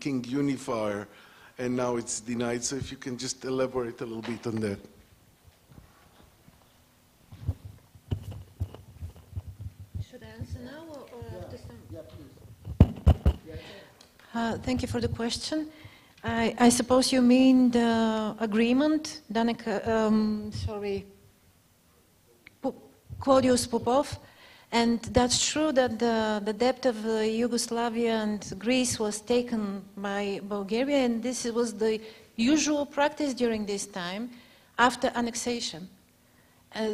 king unifier, and now it's denied. So if you can just elaborate a little bit on that. Should I answer now or after some? Yeah, please. Thank you for the question. I suppose you mean the agreement, Claudius Popov, and that's true that the debt of Yugoslavia and Greece was taken by Bulgaria, and this was the usual practice during this time after annexation.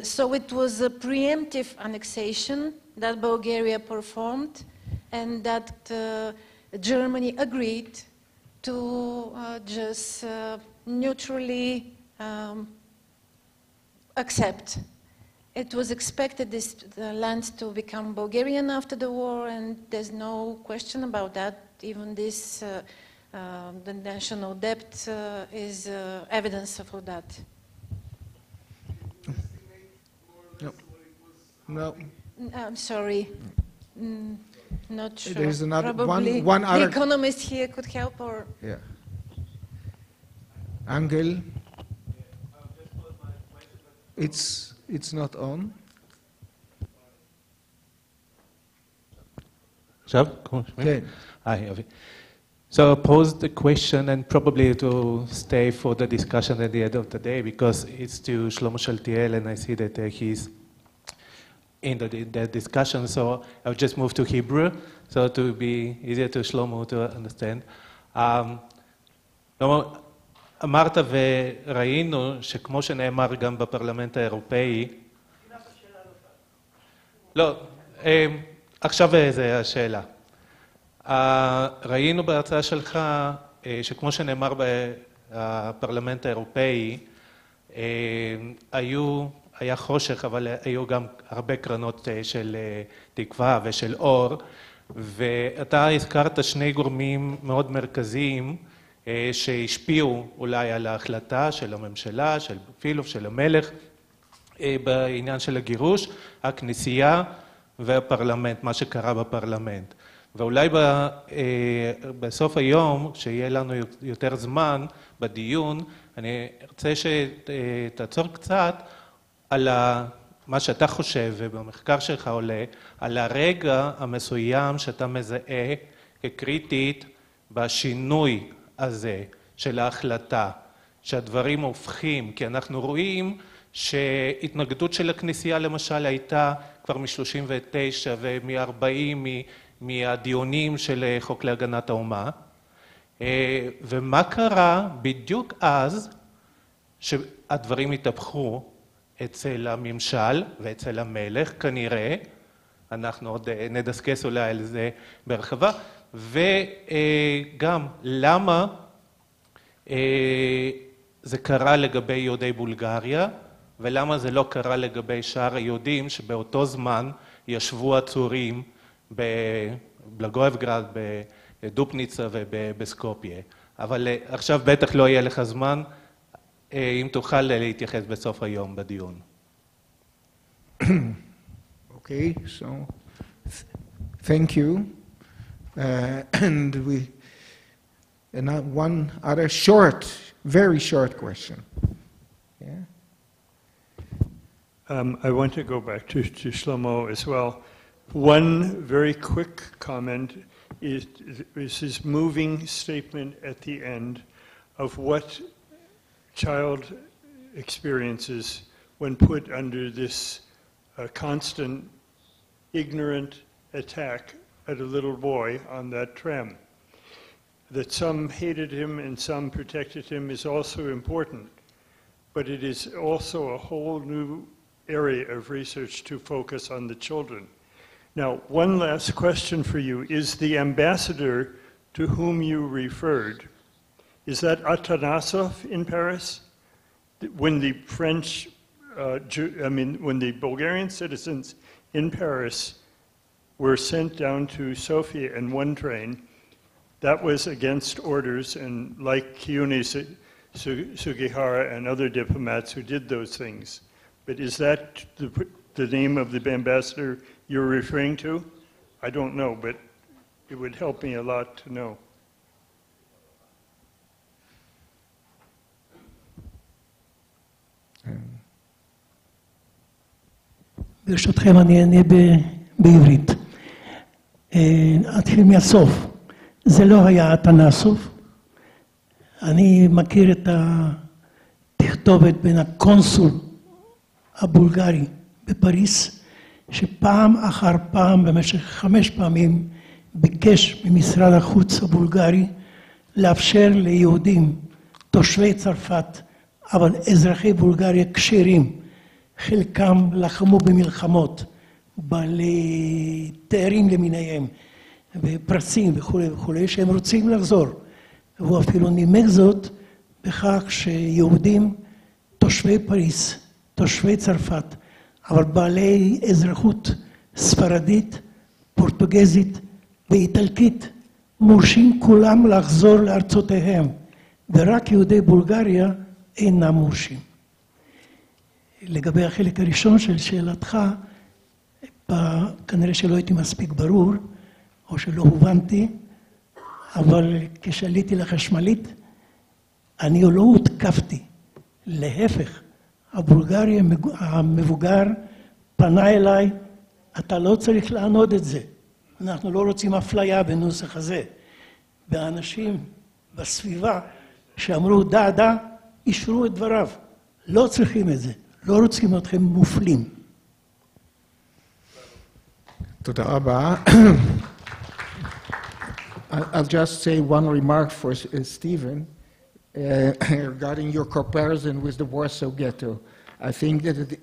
So it was a preemptive annexation that Bulgaria performed, and that Germany agreed to just neutrally accept. It was expected the land to become Bulgarian after the war, and there's no question about that. Even this, the national debt is evidence for that. No. I'm sorry. Not sure. There's another Probably one other. the economist here could help, or Yeah. Angel. It's not on. Okay. Hi, Avi. So I posed the question, and probably it will stay for the discussion at the end of the day, because it's to Shlomo Shaltiel, and I see that he's in the discussion, so I'll just move to Hebrew, so to be easier to Shlomo to understand. אמרת וראינו שכמו שנאמר גם בפרלמנט האירופאי, לא, עכשיו זו השאלה. ראינו בהרצאה שלך שכמו שנאמר בפרלמנט האירופאי, היה חושך, אבל היו גם הרבה קרנות של תקווה ושל אור, ואתה הזכרת שני גורמים מאוד מרכזיים שהשפיעו אולי על ההחלטה של הממשלה, של פילוב, של המלך, בעניין של הגירוש, הכנסייה והפרלמנט, מה שקרה בפרלמנט. ואולי בסוף היום, כשיהיה לנו יותר זמן בדיון, אני ארצה שתעצור קצת על מה שאתה חושב, ובמחקר שלך עולה, על הרגע המסוים שאתה מזהה כקריטית בשינוי הזה של ההחלטה, שהדברים הופכים, כי אנחנו רואים שהתנגדות של הכנסייה למשל הייתה כבר מ-39 ומ-40 מהדיונים של חוק להגנת האומה, ומה קרה בדיוק אז שהדברים התהפכו אצל הממשל ואצל המלך, כנראה, אנחנו עוד נדסקס אולי על זה בהרחבה, וגם למה זה קרה לגבי יהודי בולגריה, ולמה זה לא קרה לגבי שאר היהודים שבאותו זמן ישבו עצורים בבלגויבגרד, בדופניצה ובסקופיה. אבל עכשיו בטח לא יהיה לך זמן, אם תוכל להתייחס בסוף היום בדיון. Okay, so thank you. And one other short, very short question. Yeah. I want to go back to Shlomo as well. One very quick comment is his moving statement at the end of what child experiences when put under this constant ignorant attack at a little boy on that tram. That some hated him and some protected him is also important, but it is also a whole new area of research to focus on the children. Now, one last question for you. Is the ambassador to whom you referred, is that Atanasov in Paris? When the French, when the Bulgarian citizens in Paris were sent down to Sofia in one train, that was against orders, and like Kiyune Sugihara and other diplomats who did those things. But is that the name of the ambassador you're referring to? I don't know, but it would help me a lot to know. ברשותכם אני אענה בעברית. אתחיל מהסוף. זה לא היה התנסוף. אני מכיר את התכתובת בין הקונסול הבולגרי בפריז, שפעם אחר פעם במשך 5 פעמים ביקש ממשרד החוץ הבולגרי לאפשר ליהודים, תושבי צרפת, אבל אזרחי בולגריה כשרים, חלקם לחמו במלחמות, בעלי תארים למיניהם, ופרסים וכו' וכו', שהם רוצים לחזור. והוא אפילו נימק זאת בכך שיהודים, תושבי פריז, תושבי צרפת, אבל בעלי אזרחות ספרדית, פורטוגזית ואיטלקית, מורשים כולם לחזור לארצותיהם, ורק יהודי בולגריה אינם מורשים. לגבי החלק הראשון של שאלתך, כנראה שלא הייתי מספיק ברור, או שלא הובנתי, אבל כשעליתי לחשמלית, אני לא הותקפתי. להפך, הבולגרי המבוגר פנה אליי, אתה לא צריך לענות את זה. אנחנו לא רוצים אפליה בנוסח הזה. והאנשים בסביבה שאמרו דע, אישרו את דבריו. לא צריכים את זה. לא רוצים אתכם מופלים. תודה רבה. I'll just say one remark for Stephen regarding your comparison with the Warsaw Ghetto. I think that it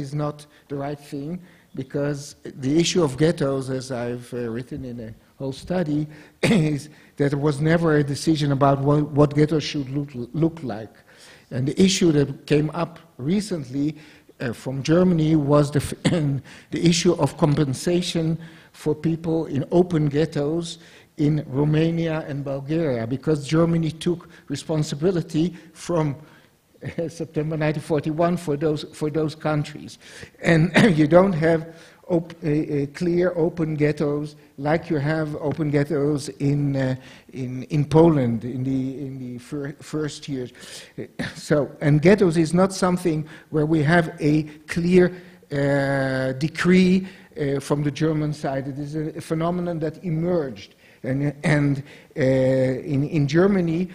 is not the right thing because the issue of ghettos, as I've written in a whole study, is that there was never a decision about what ghettos should look like. And the issue that came up recently from Germany was the issue of compensation for people in open ghettos in Romania and Bulgaria, because Germany took responsibility from September 1941 for those countries. And you don't have clear open ghettos like you have open ghettos in Poland in the first years. So, and ghettos is not something where we have a clear decree from the German side. It is a phenomenon that emerged. And in Germany,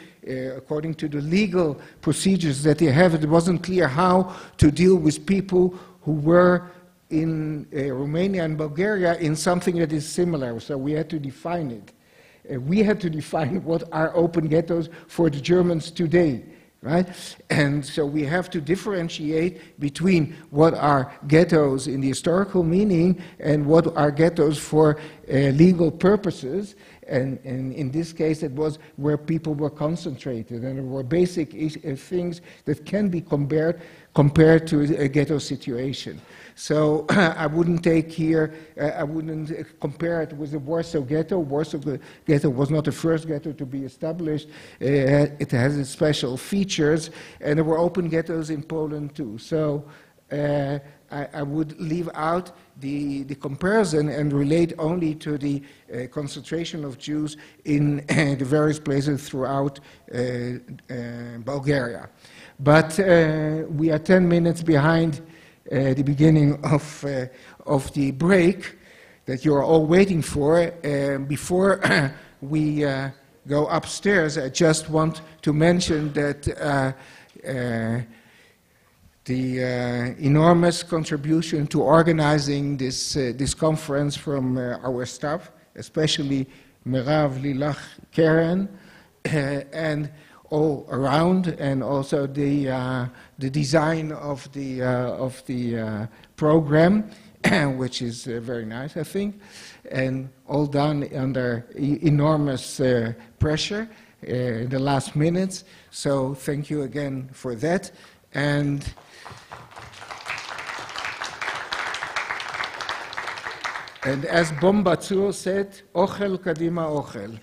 according to the legal procedures that they have, it wasn't clear how to deal with people who were in Romania and Bulgaria in something that is similar. So we had to define it. We had to define what are open ghettos for the Germans today, right? And so we have to differentiate between what are ghettos in the historical meaning and what are ghettos for legal purposes. And in this case, it was where people were concentrated, and there were basic things that can be compared to a ghetto situation. So I wouldn't take here, I wouldn't compare it with the Warsaw Ghetto. Warsaw Ghetto was not the first ghetto to be established. It has its special features, and there were open ghettos in Poland too. So I would leave out the comparison and relate only to the concentration of Jews in the various places throughout Bulgaria. But we are 10 minutes behind the beginning of the break that you are all waiting for. Before we go upstairs, I just want to mention that the enormous contribution to organizing this conference from our staff, especially Merav, Lilach, Karen, and all around, and also the design of the program, which is very nice, I think, and all done under enormous pressure in the last minutes. So thank you again for that. And as Bombatsur said, ochel kadima ochel.